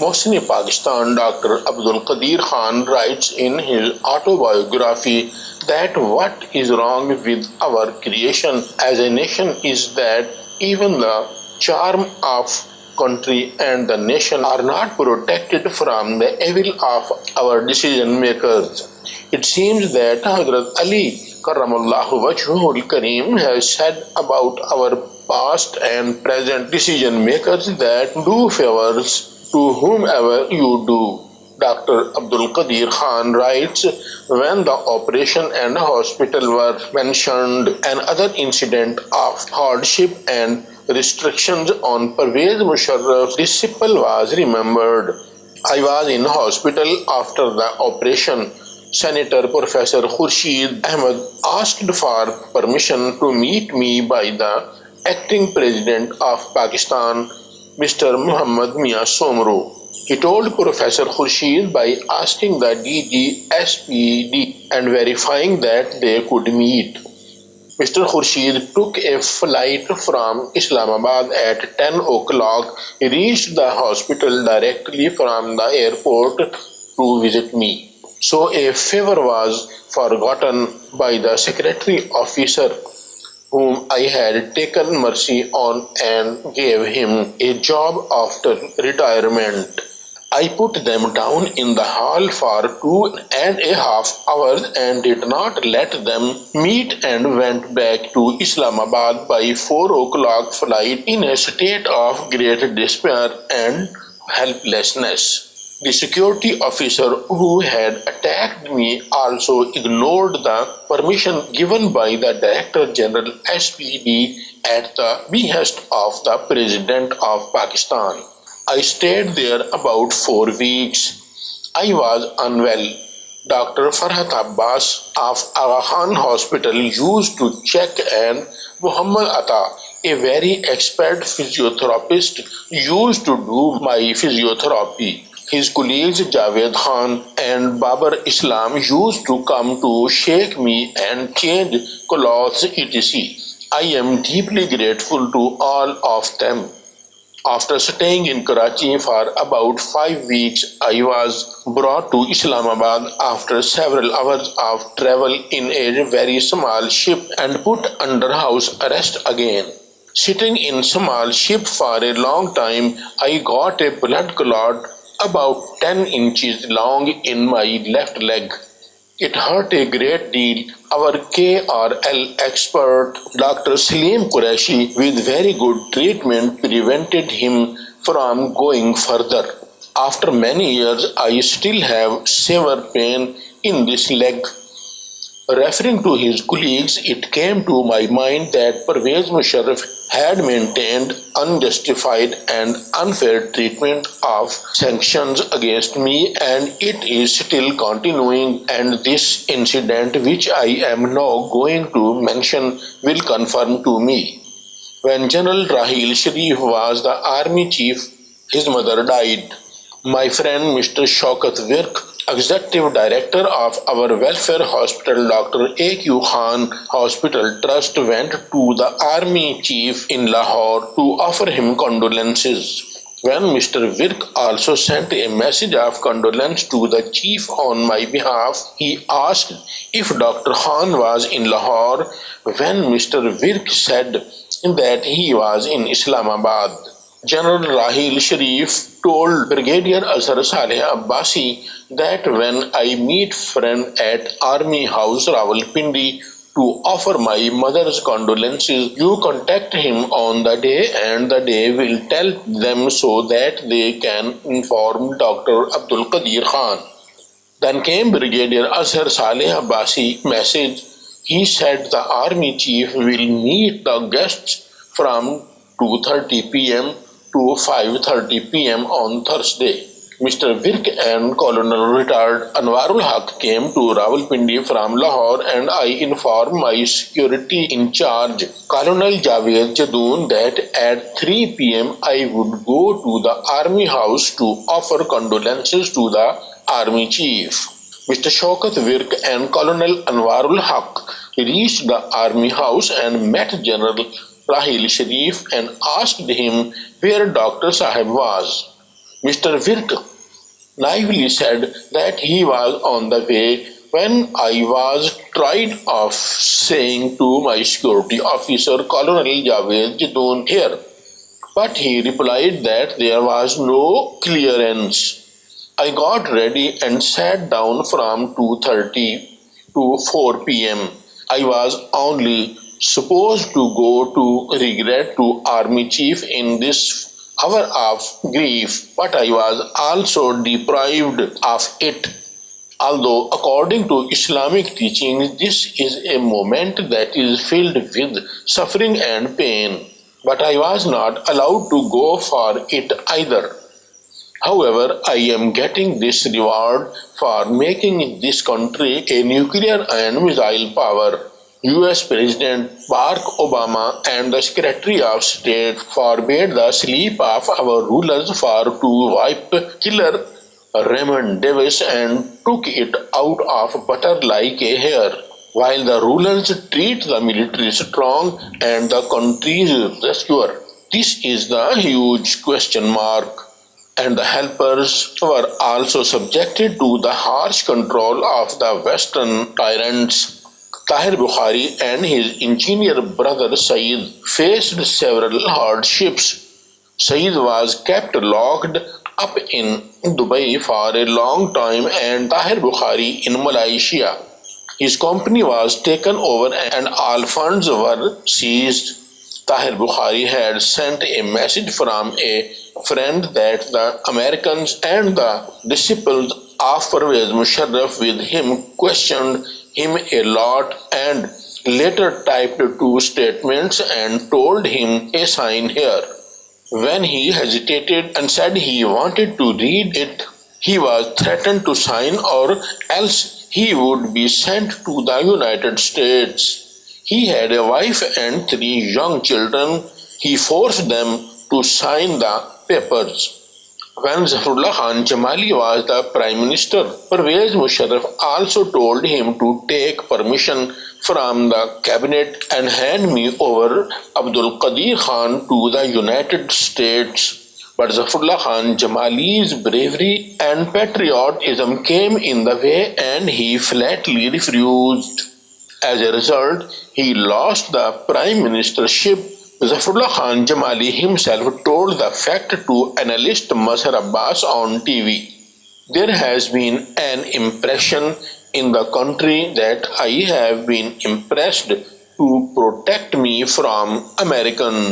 Mohsin Pakistan Dr. Abdul Qadir Khan writes in his autobiography that what is wrong with our creation as a nation is that even the charm of country and the nation are not protected from the evil of our decision makers. It seems that Hazrat Ali Karamallahu Wajhul Kareem has said about our past and present decision makers that do favors to whomever you do. Dr. Abdul Qadir Khan writes, when the operation and hospital were mentioned, another incident of hardship and restrictions on Pervez Musharraf's disciple was remembered. I was in hospital after the operation. Senator Professor Khurshid Ahmed asked for permission to meet me by the acting president of Pakistan, Mr. Muhammad Mia Somro. He told Professor Khurshid by asking the DG SPD and verifying that they could meet. Mr. Khurshid took a flight from Islamabad at 10 o'clock. He reached the hospital directly from the airport to visit me. So a favor was forgotten by the secretary officer whom I had taken mercy on and gave him a job after retirement. I put them down in the hall for 2.5 hours and did not let them meet and went back to Islamabad by 4 o'clock flight in a state of great despair and helplessness. The security officer who had attacked me also ignored the permission given by the Director General SPD at the behest of the President of Pakistan. I stayed there about 4 weeks. I was unwell. Dr. Farhat Abbas of Aga Khan Hospital used to check, and Muhammad Atta, a very expert physiotherapist, used to do my physiotherapy. His colleagues Javed Khan and Babar Islam used to come to shake me and change clothes etc. I am deeply grateful to all of them. After staying in Karachi for about 5 weeks, I was brought to Islamabad after several hours of travel in a very small ship and put under house arrest again. Sitting in small ship for a long time, I got a blood clot about 10 inches long in my left leg. It hurt a great deal. Our KRL expert, Dr. Salim Qureshi, with very good treatment, prevented him from going further. After many years, I still have severe pain in this leg. Referring to his colleagues, it came to my mind that Pervez Musharraf had maintained unjustified and unfair treatment of sanctions against me, and it is still continuing, and this incident which I am now going to mention will confirm to me. When General Rahil Sharif was the army chief, his mother died. My friend Mr. Shaukat Virk, Executive Director of our welfare hospital, Dr. A.Q. Khan Hospital Trust, went to the Army Chief in Lahore to offer him condolences. When Mr. Virk also sent a message of condolence to the Chief on my behalf, he asked if Dr. Khan was in Lahore. When Mr. Virk said that he was in Islamabad, General Rahil Sharif told Brigadier Azhar Saleh Abbasi that when I meet friend at Army House Rawalpindi to offer my mother's condolences, you contact him on the day and the day will tell them so that they can inform Dr. Abdul Qadir Khan. Then came Brigadier Azhar Saleh Abbasi message. He said the army chief will meet the guests from 2:30 p.m. to 5:30 p.m. on Thursday. Mr. Virk and Colonel retired Anwarul Haq came to Rawalpindi from Lahore, and I informed my security in charge, Colonel Javed Jadoon, that at 3 p.m. I would go to the army house to offer condolences to the army chief. Mr. Shaukat Virk and Colonel Anwarul Haq reached the army house and met General Rahil Sharif and asked him where Dr. Sahib was. Mr. Virk naively said that he was on the way when I was tired of saying to my security officer, Colonel Javed Jidoon here. But he replied that there was no clearance. I got ready and sat down from 2:30 to 4 p.m. I was only supposed to go to regret to Army Chief in this hour of grief, but I was also deprived of it. Although, according to Islamic teachings, this is a moment that is filled with suffering and pain, but I was not allowed to go for it either. However, I am getting this reward for making this country a nuclear and missile power. US President Barack Obama and the Secretary of State forbade the sleep of our rulers for to wipe killer Raymond Davis and took it out of butter like a hair. While the rulers treat the military strong and the country's rescuer. This is the huge question mark. And the helpers were also subjected to the harsh control of the Western tyrants. Tahir Bukhari and his engineer brother Saeed faced several hardships. Saeed was kept locked up in Dubai for a long time and Tahir Bukhari in Malaysia. His company was taken over and all funds were seized. Tahir Bukhari had sent a message from a friend that the Americans and the disciples of Pervez Musharraf with him questioned him a lot and later typed two statements and told him a sign here. When he hesitated and said he wanted to read it, he was threatened to sign or else he would be sent to the United States. He had a wife and three young children. He forced them to sign the papers. When Zafrullah Khan Jamali was the Prime Minister, Pervez Musharraf also told him to take permission from the cabinet and hand me over Abdul Qadir Khan to the United States. But Zafrullah Khan Jamali's bravery and patriotism came in the way and he flatly refused. As a result, he lost the prime ministership. Zafrullah Khan Jamali himself told the fact to analyst Mazhar Abbas on TV. There has been an impression in the country that I have been impressed to protect me from Americans.